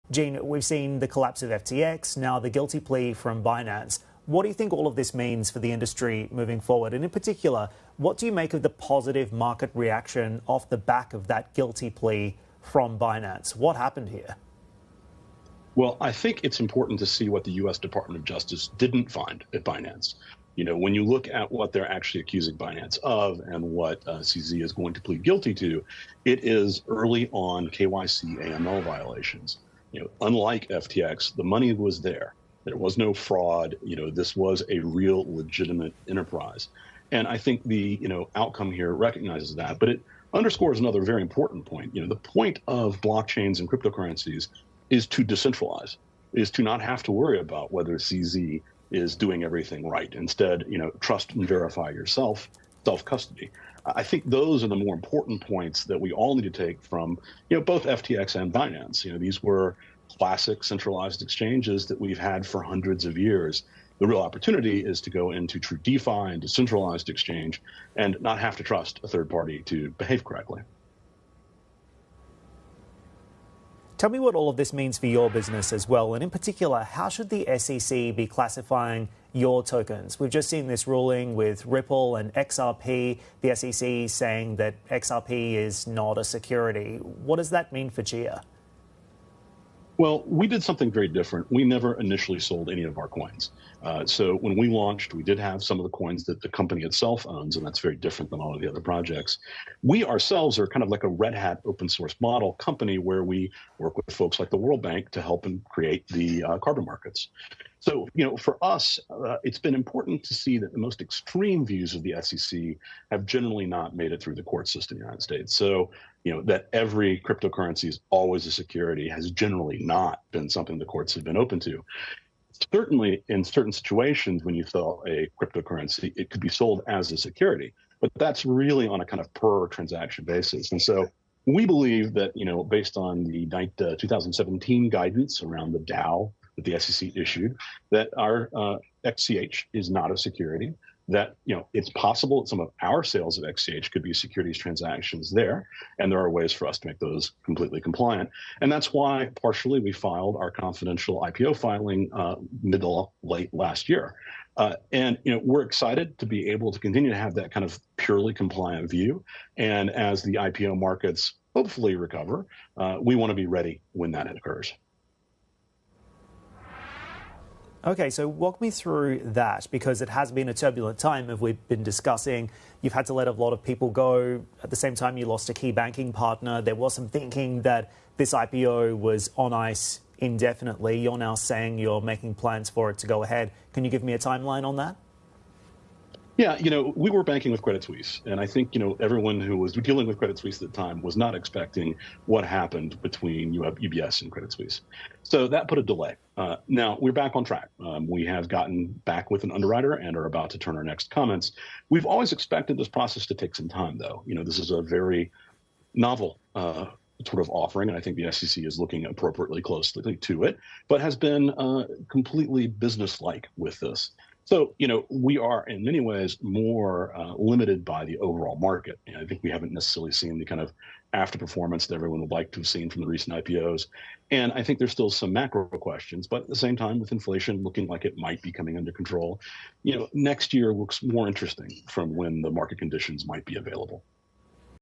Gene, we've seen the collapse of FTX, now the guilty plea from Binance. What do you think all of this means for the industry moving forward? And in particular, what do you make of the positive market reaction off the back of that guilty plea from Binance? What happened here? Well, I think it's important to see what the U.S. Department of Justice didn't find at Binance. You know, when you look at what they're actually accusing Binance of and what CZ is going to plead guilty to, it is early on KYC AML violations. You know, unlike FTX, the money was there. There was no fraud. You know, this was a real legitimate enterprise. And I think the, outcome here recognizes that. But it underscores another very important point. You know, the point of blockchains and cryptocurrencies is to decentralize, is to not have to worry about whether CZ is doing everything right. Instead, trust and verify yourself, self-custody. I think those are the more important points that we all need to take from, both FTX and Binance. These were classic centralized exchanges that we've had for hundreds of years. The real opportunity is to go into true DeFi and decentralized exchange and not have to trust a third party to behave correctly. Tell me what all of this means for your business as well. And in particular, how should the SEC be classifying your tokens? We've just seen this ruling with Ripple and XRP, the SEC saying that XRP is not a security. What does that mean for Chia? Well, we did something very different. We never initially sold any of our coins. So when we launched, we did have some of the coins that the company itself owns, and that's very different than all of the other projects. We ourselves are kind of like a Red Hat open source model company where we work with folks like the World Bank to help them create the carbon markets. So, for us, it's been important to see that the most extreme views of the SEC have generally not made it through the court system in the United States. So, that every cryptocurrency is always a security has generally not been something the courts have been open to. Certainly, in certain situations, when you sell a cryptocurrency, it could be sold as a security, but that's really on a kind of per transaction basis. And so we believe that, based on the 2017 guidance around the DAO that the SEC issued, that our XCH is not a security, that, it's possible that some of our sales of XCH could be securities transactions there, and there are ways for us to make those completely compliant. And that's why partially we filed our confidential IPO filing mid to late last year. And, we're excited to be able to continue to have that kind of purely compliant view. And as the IPO markets hopefully recover, we want to be ready when that occurs. Okay, so walk me through that, because it has been a turbulent time, as we've been discussing. You've had to let a lot of people go. At the same time, you lost a key banking partner. There was some thinking that this IPO was on ice indefinitely. You're now saying you're making plans for it to go ahead. Can you give me a timeline on that? Yeah, we were banking with Credit Suisse, and I think, everyone who was dealing with Credit Suisse at the time was not expecting what happened between UBS and Credit Suisse. So that put a delay. Now we're back on track. We have gotten back with an underwriter and are about to turn our next comments. We've always expected this process to take some time, though. This is a very novel sort of offering, and I think the SEC is looking appropriately closely to it, but has been completely businesslike with this. So, we are in many ways more limited by the overall market. I think we haven't necessarily seen the kind of after performance that everyone would like to have seen from the recent IPOs. And I think there's still some macro questions, but at the same time, with inflation looking like it might be coming under control, next year looks more interesting from when the market conditions might be available.